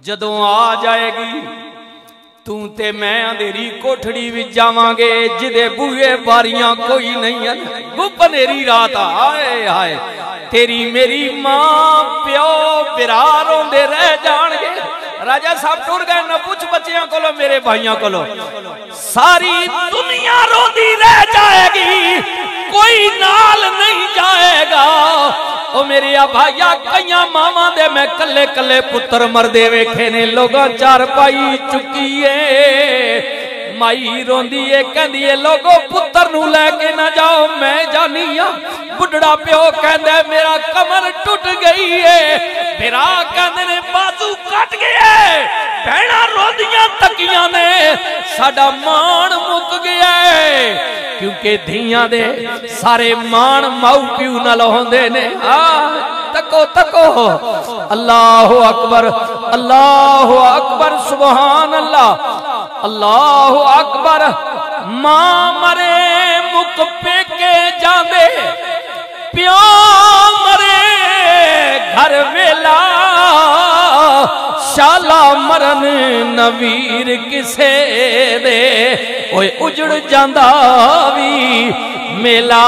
जदों आ जाएगी तू ते मैं अंधेरी कोठड़ी विच जावांगे जिदे बूहे बारियां कोई नहीं है। गुपनेरी रात आए हाय तेरी मेरी मां प्यो बिरा रोंदे रह जाणगे। राजा साहब टुर गए न पूछ बच्चियां कोलो मेरे भाइयों कोलो सारी दुनिया रोंदी रह जाएगी कोई नाल नहीं जाएगा। ओ मेरे भाइया कई मावां दे मैं कले कले पुत्र मरदे वेखे ने लोगां चार पाई चुकीए माई रोंदी है कहंदी है लोगो पुत्र नू लेके ना जाओ मैं जानी आ। बुढ़ड़ा प्यो कहंदा मेरा कमर टूट गई है बिरा कहंदे ने बाजू कट गया भैणा रोंदियां तकियां ने साडा मान मुक गया क्योंकि धियां दे सारे मान माऊ प्यू नाल होंदे ने। तको तको अल्लाहु अकबर सुभान अल्लाह अल्लाहु अकबर। मां मरे मुक पेके जांदे प्यो मरे घर वेला शाला मरन नवीर किसे दे ओए उजड़ जांदा वी मेला।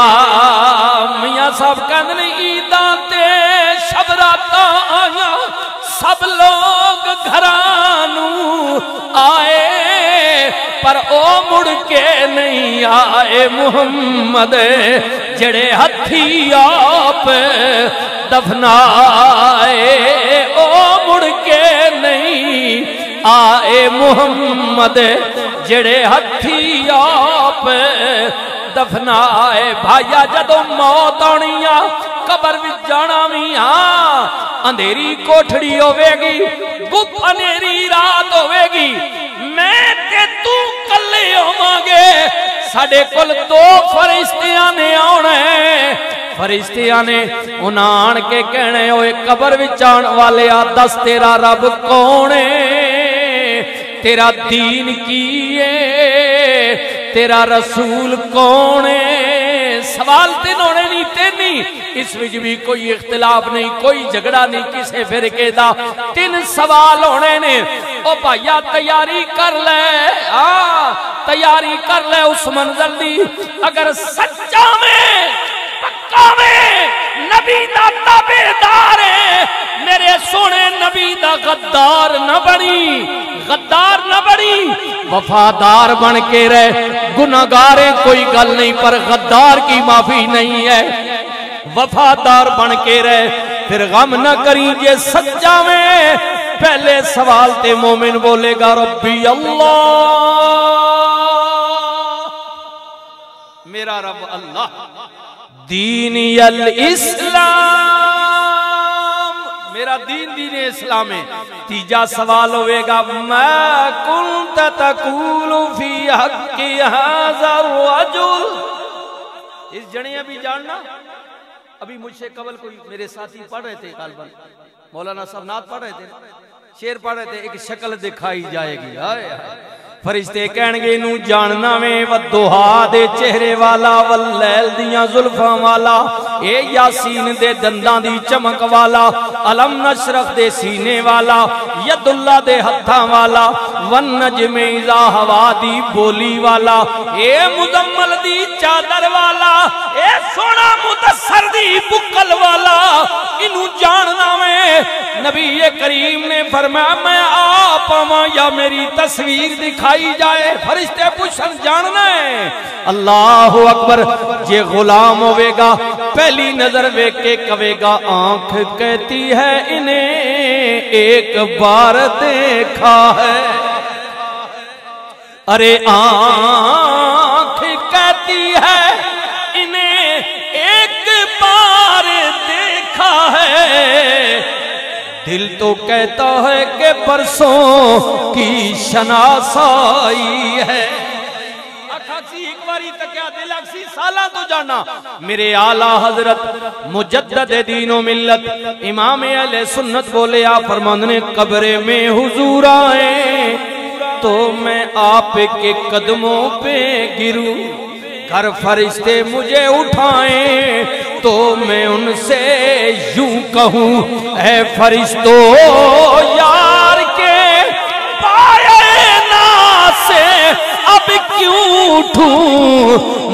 मियां साहब कहंदे ईदां ते शबरातां आया सब लोग घरां नू आए पर ओ मुड़ के नहीं आए मुहम्मद जड़े हथी आप दफनाए। ओ मुड़ के नहीं आए मुहम्मद जड़े हथी आप दफनाए। भाइया जदों मौत आनी आ कबर विच जाना भी अंधेरी कोठड़ी होवेगी गुप अनेरी रात होवेगी मैं ते तू कल्ले होवांगे। साडे कोल दो फरिश्तियां ने आउणा है फरिश्तियां ने उन्हां आण के कहणे ओए कबर विच आण वाले आ दस तेरा रब कौन है तेरा दीन की है तेरा रसूल कौन है। सवाल तीन होने नहीं तेनी इस विच भी कोई इख्तिलाफ नहीं कोई झगड़ा नहीं किसी फिरके दा तीन सवाल होने ने। ओ भाइया तैयारी कर ले तैयारी कर ले उस मंजिल दी अगर सच्चा में पक्का में नबी दा ताबेदार है मेरे सोने नबी दा गद्दार न बनी वफादार बन के रहे। गुनाहगार कोई गल नहीं पर गद्दार की माफी नहीं है वफादार बन के रहे फिर गम न करी जे सच्चा में। पहले सवाल ते मोमिन बोलेगा रब्बी अल्लाह मेरा रब अल्लाह दीनी अल इस्लाम मेरा दीन दीन इस्लाम है। तीजा सवाल होगा मैं कुंत तकूलु फी हक्की हाज़ा रजुल। इस जनिया भी जानना अभी मुझसे कबल कोई मेरे साथी पढ़ रहे थे गालबन मौलाना साहब नात पढ़ रहे थे शेर पढ़ रहे थे एक शक्ल दिखाई जाएगी। फरिश्ते कहणगे नू जानना में वदुहा दे चेहरे वाला वल्लैल दियां जुल्फां वाला ए यासीन दे दंदां दी चमक वाला अलम नशरफ दे सीने वाला यदुल्ला दे हत्थां वाला वन नजमे इज़ा हवा दी बोली वाला ए मुजम्मल दी चादर वाला ए सोना मुदस्सर दी बुकल वाला इनू जानना में नबी करीम ने फरमाया मैं आप या मेरी तस्वीर दिखाई जाए। फरिश्ते पूछन जानना है अल्लाहु अकबर जे गुलाम होवेगा पहली नजर वेख के कवेगा आंख कहती है इन्हें एक बार देखा है। अरे आंख कहती है इन्हें एक बार देखा है दिल तो कहता है कि परसों की शनासाई है। एक बारी तक क्या दिल अक्सी साला तो जाना मेरे आला हजरत मुजद्दद दीनो मिल्लत इमाम अहले सुन्नत बोले आप फरमाते ने कब्र में हुजूर आए तो मैं आपके कदमों पे गिरूं घर फरिश्ते मुझे उठाएं तो मैं उनसे यूं कहूं ऐ फरिश्तों यार के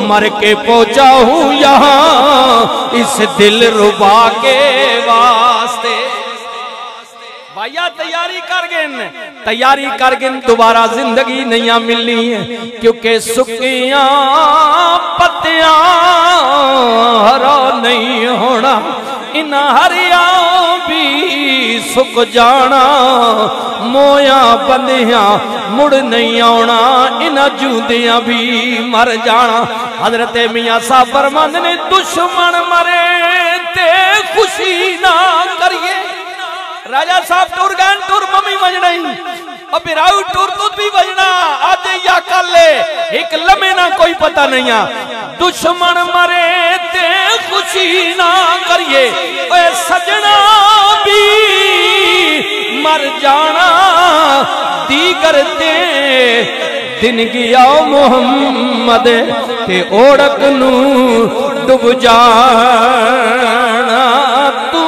मर के पहुंचा हूं यहाँ इस दिल रुबा के वास्ते। भैया तैयारी कर गिन दोबारा जिंदगी नहीं मिलनी है, क्योंकि सुकियां पत्तियां हरा नहीं होना, इन हरिया भी सुक जाना, मोया बंदियां मुड़ नहीं आना, इन जूदियां भी मर जाना। हजरत मियां साहब फरमांदे ने दुश्मन मरे ते खुशी ना करिए। राजा साहब टूर गए, टूर मम्मी बजना अब टूर तुद भी बजना आज या कल एक लम्हे ना कोई पता नहीं आ। दुश्मन मरे ते खुशी ना करिए, सजना भी मर जाना, दीगर ते दिन गया मोहम्मद ते ओढ़क नू डुब जाना। तू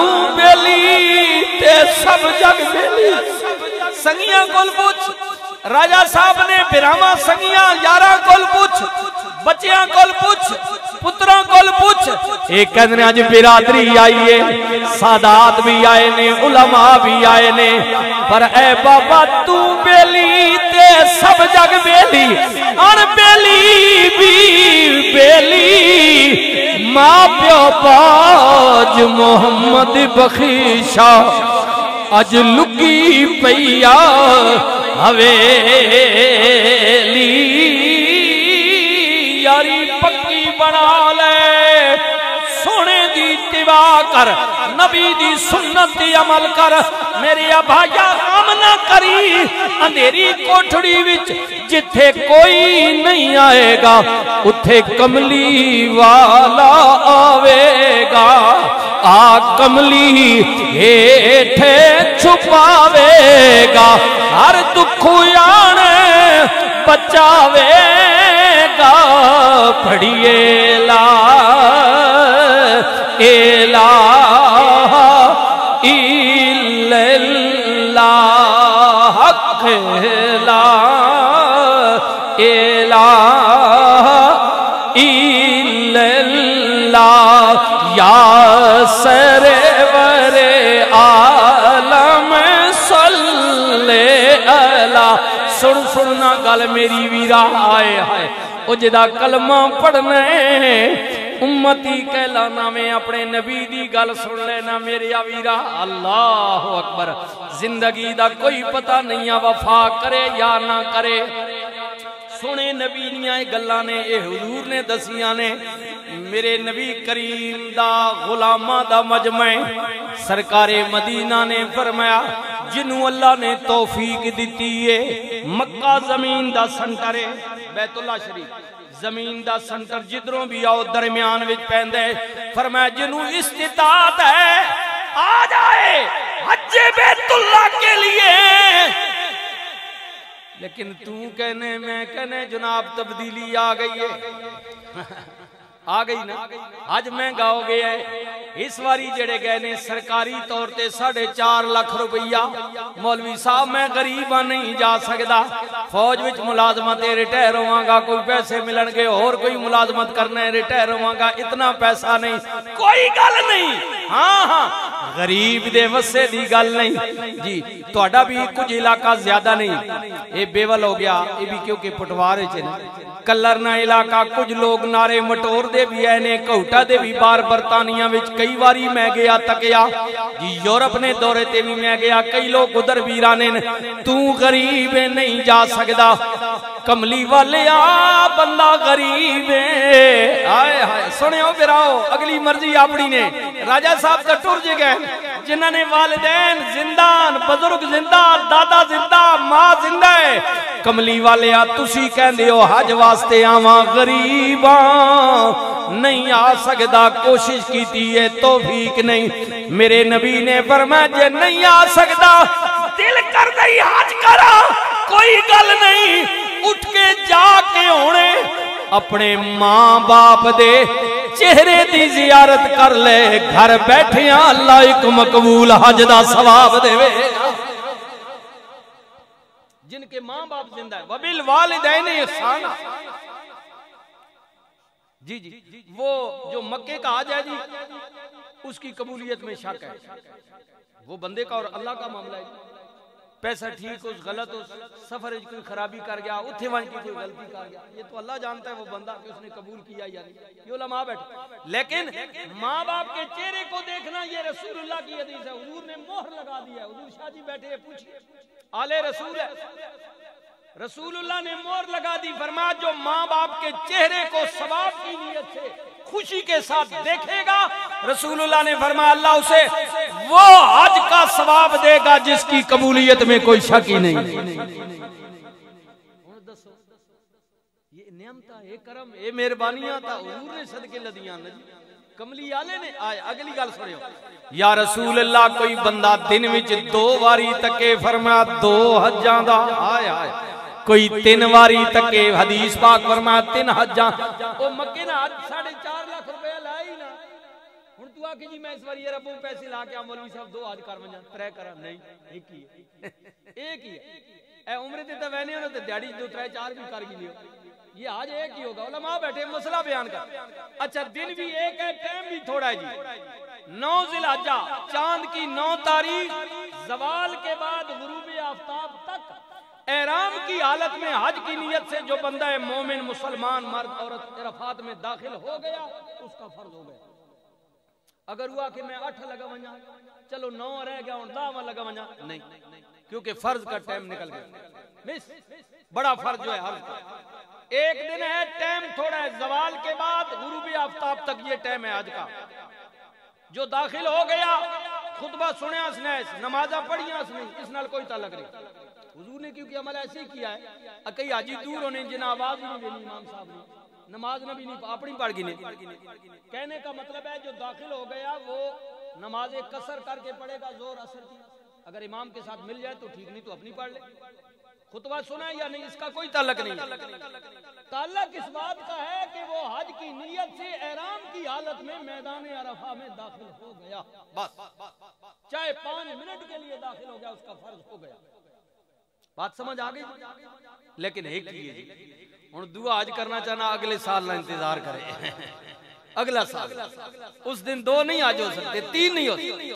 सब जग बेली संगिया कोल पूछ। राजा साहब ने बिरामा संगिया यारा कोल पूछ, बच्चियां कोल पूछ, पुत्रों कोल पूछ। एक कहते अज बिरादरी आई है, सादात भी आए ने, उलमा भी आए ने, पर ए बाबा तू बेली ते सब जग बेली, अन बेली भी बेली। मां प्यो बाज मोहम्मद बख्शा अज लुकी पैया हवेली। यारी पक्की बना ले, सोने दी इत्तिबा कर, नबी दी सुन्नत दी अमल कर। मेरे भाइया काम ना करी अंधेरी कोठड़ी विच, जिथे कोई नहीं आएगा उथे कमली वाला आवेगा। आ कमली हेठे छुपावेगा, हर दुख याने बचावेगा। पढ़िए ला इलाहा इल्लल्लाह, हक ला इलाहा इल्लल्लाह, या सरवरे आलम सल्ले अला। सुन सुनना गल मेरी वीरा, आए हाय ओ जिदा कलमा पढ़ना उम्मती कहलाना में अपने नबी दी गल सुन लेना मेरे वीरा। अल्लाह अकबर। जिंदगी दा कोई पता नहीं आ, वफा करे या ना करे। सोने नबी दियां गल्लां ने, ये हुजूर ने दसियां ने। मेरे नबी करीम दा गुलामा दा मजमा सरकारे मदीना ने फरमाया, जिन्हों अल्लाह ने तौफीक दी है, मक्का जमीन दा सेंटर है, बैतुल्ला शरीफ जमीन दा सेंटर, जिधरों भी आओ दरम्यान विच पैंदा है। फरमाया जिन्हों इस्तिताअत है आ जाए हज बैतुल्ला के लिए। लेकिन तू कहने मैं कहने जनाब तब्दीली आ गई है, आ गई ना। अज महंगा हो गया है। इस बारी जेड़े गए ने सरकारी तौर ते 4.5 लाख रुपया। मौलवी साहब मैं गरीब नहीं जा सकता, फौज विच मुलाजमत रिटायर होवांगा, कोई पैसे मिलणगे, और कोई मुलाजमत करना रिटायर होवांगा, इतना पैसा नहीं। कोई गल नहीं, हाँ हाँ गरीब दे वस्से दी गल नहीं जी। तुहाडा भी कुछ इलाका ज्यादा नहीं, ये बेवल हो गया, ये भी क्योंकि पटवार कलरना इलाका। कुछ लोग नारे मटोर दे भी आए ने, घौटा दे भी बार बरतानिया विच कई बारी मैं गया तकिया जी। यूरोप ने दौरे ते भी मैं गया, कई लोग उधर भी राने। तू गरीब नहीं जा सकता, कमली वाले आ बंदा गरीब है। आए हाय सुनियो बिराओ, अगली मर्जी अपनी ने। राजा साहब तो टुर जे गए, जिन्होंने वालिदैन जिंदान, बुजुर्ग जिंदा, दादा जिंदा, मां जिंदा है। कमली वाले आ तुसी कहंदे हो हज वास्ते आवा, गरीबा नहीं आ सकता, कोशिश की है तौफीक नहीं। मेरे नबी ने फरमाया जे नहीं आ सकता दिल कर दई हज करा, कोई गल नहीं, उठ के जाके होने अपने मां बाप दे चेहरे की जियारत कर ले। घर बैठे अल्लाह एक मकबूल हज दा सवाब देवे। जिनके मां बाप जिंदा है, वबिल वालिदैन इहसाना। जी जी, वो जो मक्के का हज है जी, उसकी कबूलियत में शक है। वो बंदे का और अल्लाह का मामला है। पैसा ठीक हो गलत हो, सफर कोई खराबी कर गया, उठे वहां की कोई गलती कर गया, ये तो अल्लाह जानता है वो बंदा कि उसने कबूल किया या नहीं, ये उलमा बैठे। लेकिन माँ बाप के चेहरे को देखना, ये रसूलुल्लाह की हदीस है, हुजूर ने मोहर लगा दी है। हुजूर शाह जी बैठे हैं, पूछिए, आले रसूल है, रसूलुल्लाह ने मोहर लगा दी, फरमाया जो माँ बाप के चेहरे को सवाब की नीयत से खुशी के साथ देखेगा, रसूलुल्लाह ने फरमाया अल्लाह उसे वो हज का सवाब देगा जिसकी कबूलियत में कोई शक ही नहीं। ये नियमता, ये करम, ये मेहरबानियां था हुजूर ने सदके लदियां कमली आले ने। आए अगली गल सुनियो, या रसूल अल्लाह कोई बंदा दिन विच 2 वारी तके, फरमाया 2 हज्जां दा, आए आए कोई 3 वारी तके, हदीस पाक फरमाया 3 हज्जां। ओ मक्के ना 4.5 लाख रुपया ला ही ना, हुण तू आके जी मैं इस बार ये रब्बू पैसे ला के आ मौलवी साहब 2 हज कर वजा 3 करा, नहीं एक ही है एक ही है। ए उम्र ते वैने होने ते दिहाड़ी 2 3 4 भी कर लियो, ये आज एक ही होगा। उलमा बैठे मसला बयान कर। अच्छा दिन भी एक है, टाइम भी थोड़ा है जी। 9 जिलहज्जा, चांद की 9 तारीख, जवाल के बाद गुरूब आफ्ताब तक एहराम की हालत में हज की नीयत से जो बंदा है मोमिन मुसलमान मर्द औरत अरफात में दाखिल हो गया, उसका फर्ज हो गया। अगर हुआ कि मैं 8 लगा वजा, चलो 9 रह गया और 10 लगा वजा, नहीं, क्योंकि फर्ज का टाइम निकल गया। मिस बड़ा फर्ज जो है हज का, एक दिन है, टाइम थोड़ा है, जवाल के बाद गुरूब आफ्ताब तक ये टाइम है हज का। जो दाखिल हो गया, खुतबा सुने उसने, नमाजा पढ़िया उसने, इस नाल कोई ताल्लुक नहीं। हुजूर ने क्योंकि अमल ऐसे ही किया है, कई हाजी दूर होने जिन्हें आवाज नहीं देनी, इमाम साहब ने नमाज नबी नहीं अपनी पढ़ गिने। कहने का मतलब है जो दाखिल हो गया वो नमाज कसर करके पढ़ेगा, जोर असर की, अगर इमाम के साथ मिल जाए तो ठीक, नहीं तो अपनी पढ़ ले। खुतबा सुना या नहीं, इसका कोई ताल्लुक नहीं। ताल्लुक इस बात का है कि वो हज की नीयत से एहराम की हालत में मैदान अरफा में दाखिल हो गया, बस चाहे 5 मिनट के लिए दाखिल हो गया, उसका फर्ज हो गया। बात समझ आ गई? लेकिन एक ही हुण दुआ आज करना चाहना, अगले साल ना इंतजार करे अगला साल, उस दिन 2 नहीं आज हो सकते, 3 नहीं हो सकते।